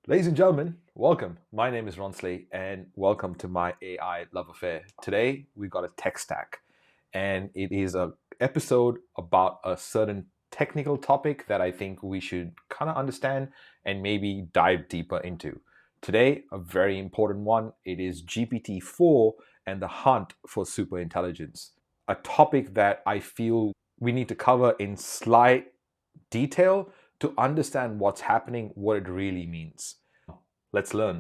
Ladies and gentlemen, welcome. My name is Ronsley, and welcome to my AI love affair. Today we got a tech stack, and it is a episode about a certain technical topic that I think we should kind of understand and maybe dive deeper into. Today, a very important one. It is GPT-4 and the hunt for superintelligence. A topic that I feel we need to cover in slight detail to understand what's happening, what it really means. Let's learn.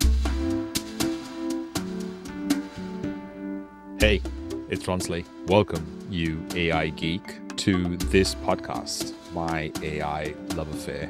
Hey, it's Ronsley. Welcome, you AI geek, to this podcast, my AI love affair.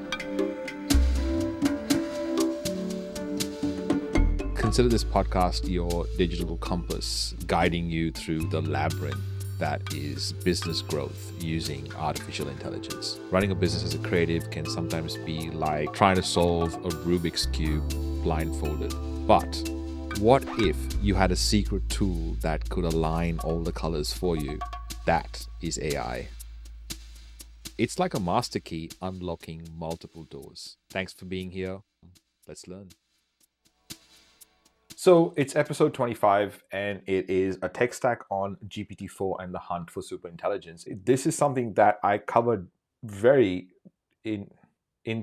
Consider this podcast your digital compass guiding you through the labyrinth that is business growth using artificial intelligence. Running a business as a creative can sometimes be like trying to solve a Rubik's Cube blindfolded. But what if you had a secret tool that could align all the colors for you? That is AI. It's like a master key unlocking multiple doors. Thanks for being here. Let's learn. So it's episode 25, and it is a tech stack on GPT-4 and the hunt for superintelligence. This is something that I covered very in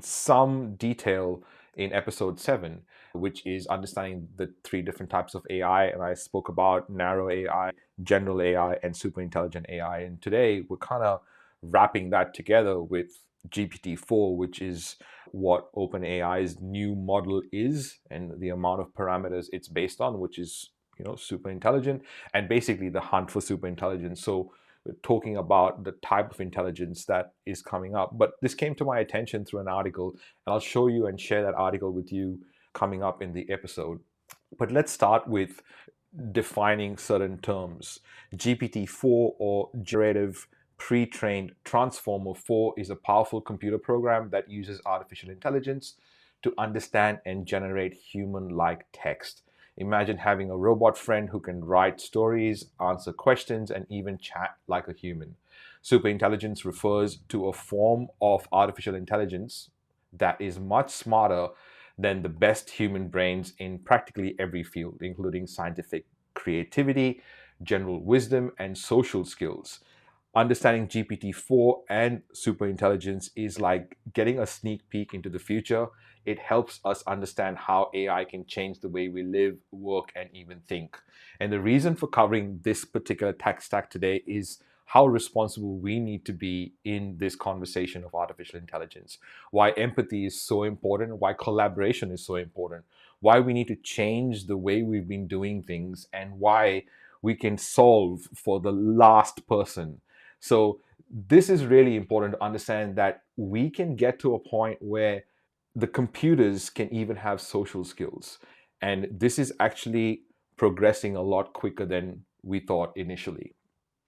some detail in episode 7, which is understanding the 3 different types of AI. And I spoke about narrow AI, general AI, and superintelligent AI. And today we're kind of wrapping that together with GPT-4, which is what OpenAI's new model is and the amount of parameters it's based on, which is super intelligent, and basically the hunt for super intelligence. So we're talking about the type of intelligence that is coming up. But this came to my attention through an article, and I'll show you and share that article with you coming up in the episode. But let's start with defining certain terms. GPT-4, or Generative Pre-trained Transformer 4, is a powerful computer program that uses artificial intelligence to understand and generate human-like text. Imagine having a robot friend who can write stories, answer questions, and even chat like a human. Superintelligence refers to a form of artificial intelligence that is much smarter than the best human brains in practically every field, including scientific creativity, general wisdom, and social skills. Understanding GPT-4 and superintelligence is like getting a sneak peek into the future. It helps us understand how AI can change the way we live, work, and even think. And the reason for covering this particular tech stack today is how responsible we need to be in this conversation of artificial intelligence. Why empathy is so important, why collaboration is so important, why we need to change the way we've been doing things, and why we can solve for the last person. So this is really important to understand, that we can get to a point where the computers can even have social skills. And this is actually progressing a lot quicker than we thought initially.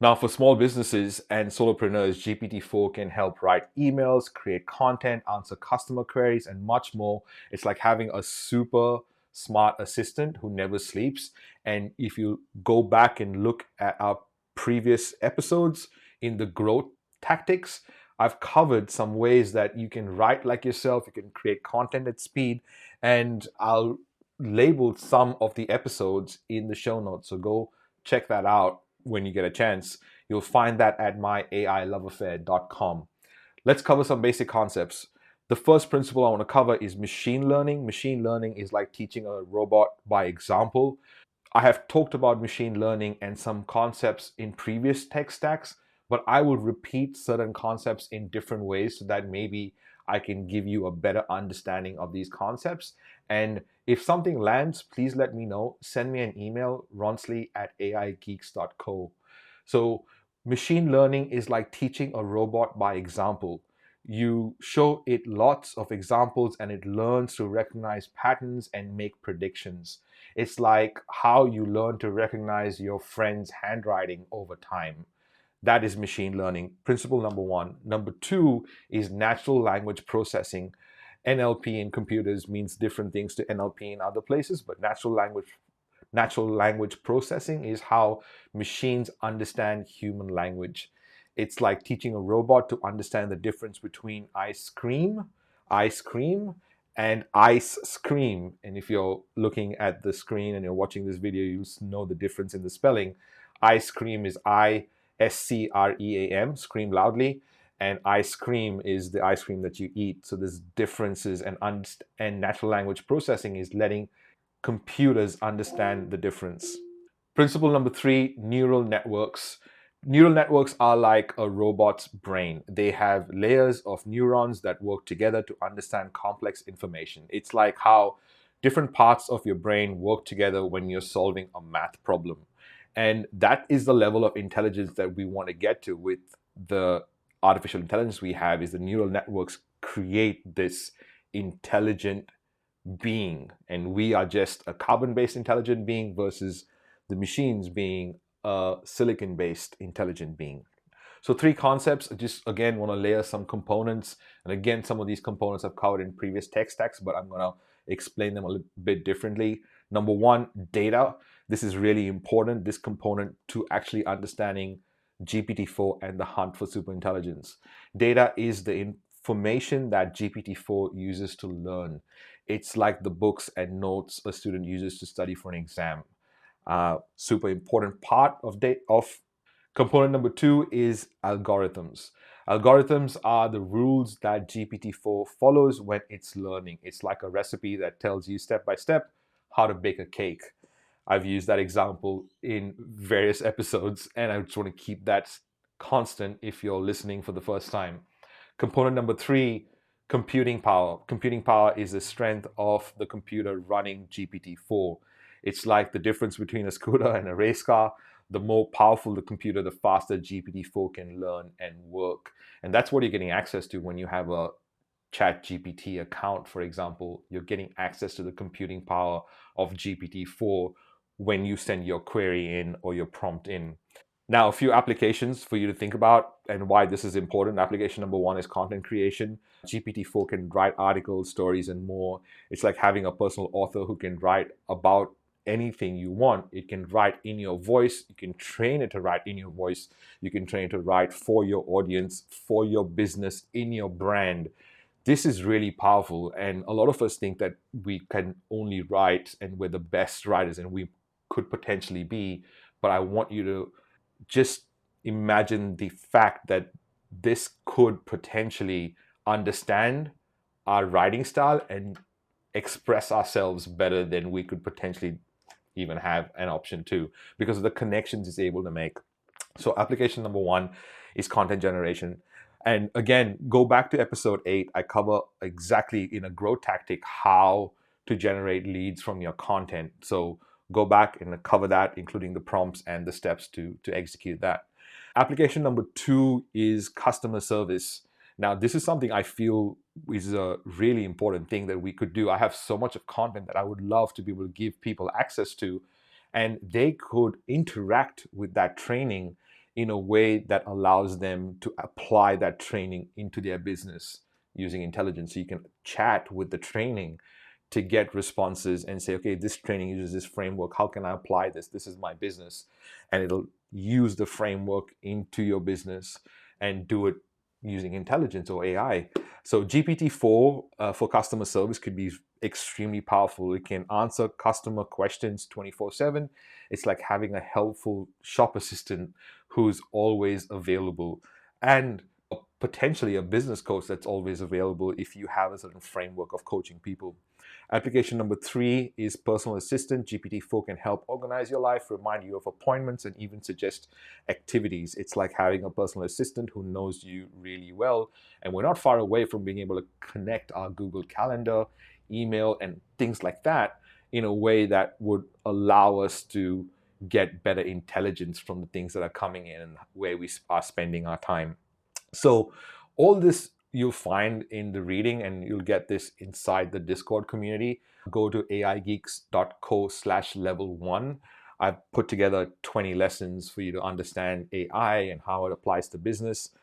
Now, for small businesses and solopreneurs, GPT-4 can help write emails, create content, answer customer queries, and much more. It's like having a super smart assistant who never sleeps. And if you go back and look at our previous episodes in the growth tactics, I've covered some ways that you can write like yourself, you can create content at speed, and I'll label some of the episodes in the show notes. So go check that out when you get a chance. You'll find that at myailoveaffair.com. Let's cover some basic concepts. The first principle I want to cover is machine learning. Machine learning is like teaching a robot by example. I have talked about machine learning and some concepts in previous tech stacks, but I will repeat certain concepts in different ways so that maybe I can give you a better understanding of these concepts. And if something lands, please let me know. Send me an email, ronsley@aigeeks.co. So machine learning is like teaching a robot by example. You show it lots of examples and it learns to recognize patterns and make predictions. It's like how you learn to recognize your friend's handwriting over time. That is machine learning, principle number 1. Number 2 is natural language processing. NLP in computers means different things to NLP in other places, but natural language processing is how machines understand human language. It's like teaching a robot to understand the difference between ice cream, and ice scream. And if you're looking at the screen and you're watching this video, you know the difference in the spelling. Ice cream is ISCREAM, scream loudly, and ice cream is the ice cream that you eat. So there's differences, and natural language processing is letting computers understand the difference. Principle number 3, neural networks. Neural networks are like a robot's brain. They have layers of neurons that work together to understand complex information. It's like how different parts of your brain work together when you're solving a math problem. And that is the level of intelligence that we want to get to with the artificial intelligence we have. Is the neural networks create this intelligent being, and we are just a carbon-based intelligent being versus the machines being a silicon-based intelligent being. So 3 concepts. I just again want to layer some components, and again, some of these components I've covered in previous tech stacks, but I'm going to explain them a little bit differently. Number 1, data. This is really important, this component, to actually understanding GPT-4 and the hunt for superintelligence. Data is the information that GPT-4 uses to learn. It's like the books and notes a student uses to study for an exam. Super important part of component number 2 is algorithms. Algorithms are the rules that GPT-4 follows when it's learning. It's like a recipe that tells you step by step how to bake a cake. I've used that example in various episodes, and I just want to keep that constant if you're listening for the first time. Component number 3, computing power. Computing power is the strength of the computer running GPT-4. It's like the difference between a scooter and a race car. The more powerful the computer, the faster GPT-4 can learn and work. And that's what you're getting access to when you have a ChatGPT account, for example. You're getting access to the computing power of GPT-4 when you send your query in or your prompt in. Now, a few applications for you to think about and why this is important. Application number 1 is content creation. GPT-4 can write articles, stories, and more. It's like having a personal author who can write about anything you want. It can write in your voice. You can train it to write in your voice. You can train it to write for your audience, for your business, in your brand. This is really powerful. And a lot of us think that we can only write and we're the best writers, and we could potentially be. But I want you to just imagine the fact that this could potentially understand our writing style and express ourselves better than we could potentially even have an option to, because of the connections it's able to make. So application number 1 is content generation. And again, go back to episode 8. I cover exactly in a growth tactic how to generate leads from your content. So go back and cover that, including the prompts and the steps to execute that. Application number 2 is customer service. Now, this is something I feel is a really important thing that we could do. I have so much of content that I would love to be able to give people access to, and they could interact with that training in a way that allows them to apply that training into their business using intelligence. So you can chat with the training to get responses and say, okay, this training uses this framework. How can I apply this? This is my business. And it'll use the framework into your business and do it using intelligence or AI. So GPT-4 for customer service could be extremely powerful. It can answer customer questions 24/7. It's like having a helpful shop assistant who's always available, and potentially a business coach that's always available if you have a certain framework of coaching people. Application number 3 is personal assistant. GPT-4 can help organize your life, remind you of appointments, and even suggest activities. It's like having a personal assistant who knows you really well. And we're not far away from being able to connect our Google Calendar, email, and things like that in a way that would allow us to get better intelligence from the things that are coming in and where we are spending our time. So all this you'll find in the reading, and you'll get this inside the Discord community. Go to aigeeks.co/level1. I've put together 20 lessons for you to understand AI and how it applies to business.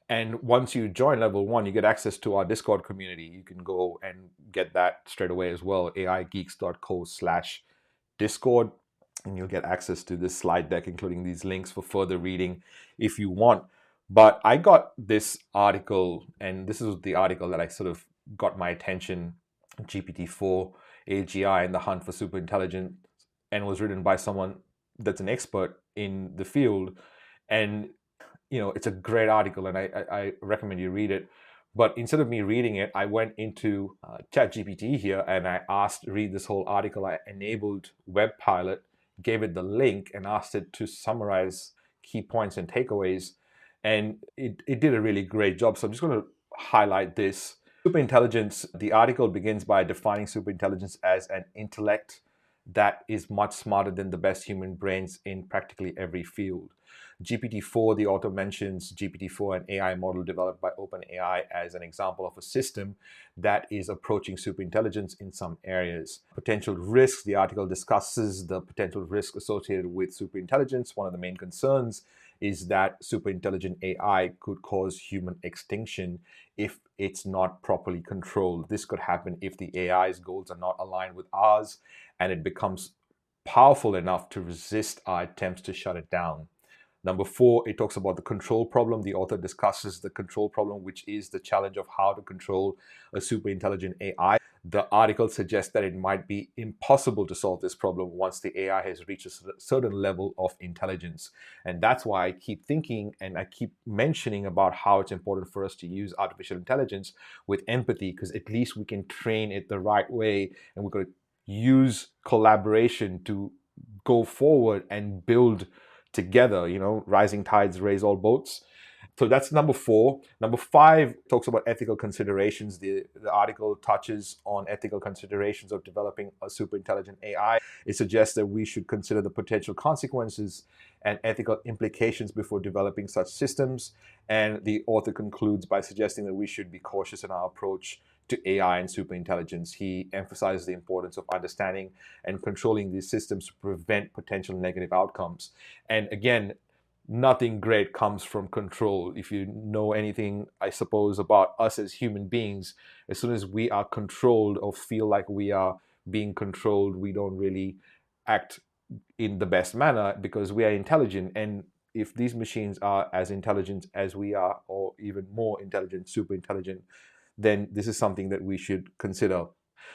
And once you join level 1, you get access to our Discord community. You can go and get that straight away as well. aigeeks.co/discord. And you'll get access to this slide deck, including these links for further reading if you want. But I got this article, and this is the article that I sort of got my attention GPT-4, AGI, and the Hunt for Superintelligence, and was written by someone that's an expert in the field. And it's a great article, and I recommend you read it. But instead of me reading it, I went into ChatGPT here and I asked read this whole article. I enabled WebPilot, gave it the link, and asked it to summarize key points and takeaways. And it did a really great job. So I'm just going to highlight this. Superintelligence, the article begins by defining superintelligence as an intellect that is much smarter than the best human brains in practically every field. GPT-4, the author mentions GPT-4, an AI model developed by OpenAI, as an example of a system that is approaching superintelligence in some areas. Potential risks, the article discusses the potential risk associated with superintelligence. One of the main concerns is that superintelligent AI could cause human extinction if it's not properly controlled. This could happen if the AI's goals are not aligned with ours and it becomes powerful enough to resist our attempts to shut it down. Number 4, it talks about the control problem. The author discusses the control problem, which is the challenge of how to control a super intelligent AI. The article suggests that it might be impossible to solve this problem once the AI has reached a certain level of intelligence. And that's why I keep thinking and I keep mentioning about how it's important for us to use artificial intelligence with empathy, because at least we can train it the right way, and we're going to use collaboration to go forward and build together. Rising tides raise all boats. So that's number 4. Number 5 talks about ethical considerations. The article touches on ethical considerations of developing a super intelligent AI. It suggests that we should consider the potential consequences and ethical implications before developing such systems. And the author concludes by suggesting that we should be cautious in our approach to AI and superintelligence. He emphasizes the importance of understanding and controlling these systems to prevent potential negative outcomes. And again, nothing great comes from control. If you know anything, I suppose, about us as human beings, as soon as we are controlled or feel like we are being controlled, we don't really act in the best manner because we are intelligent. And if these machines are as intelligent as we are, or even more intelligent, super intelligent, then this is something that we should consider.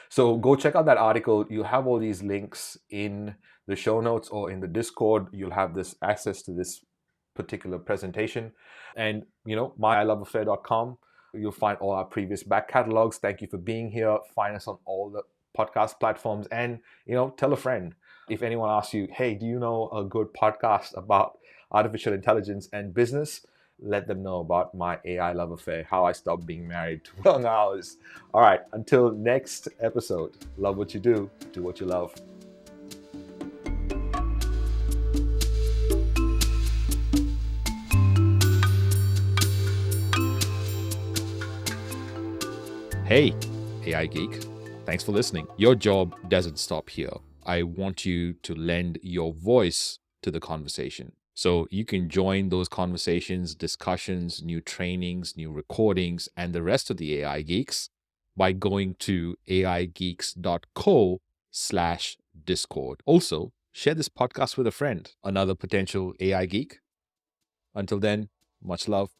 So go check out that article. You'll have all these links in the show notes or in the Discord. You'll have this access to this particular presentation. And, myailoveaffair.com. You'll find all our previous back catalogs. Thank you for being here. Find us on all the podcast platforms, and, tell a friend. If anyone asks you, hey, do you know a good podcast about artificial intelligence and business? Let them know about my AI love affair, how I stopped being married to long hours. All right, until next episode, love what you do what you love. Hey, AI Geek. Thanks for listening. Your job doesn't stop here. I want you to lend your voice to the conversation. So you can join those conversations, discussions, new trainings, new recordings, and the rest of the AI Geeks by going to aigeeks.co/Discord. Also, share this podcast with a friend, another potential AI geek. Until then, much love.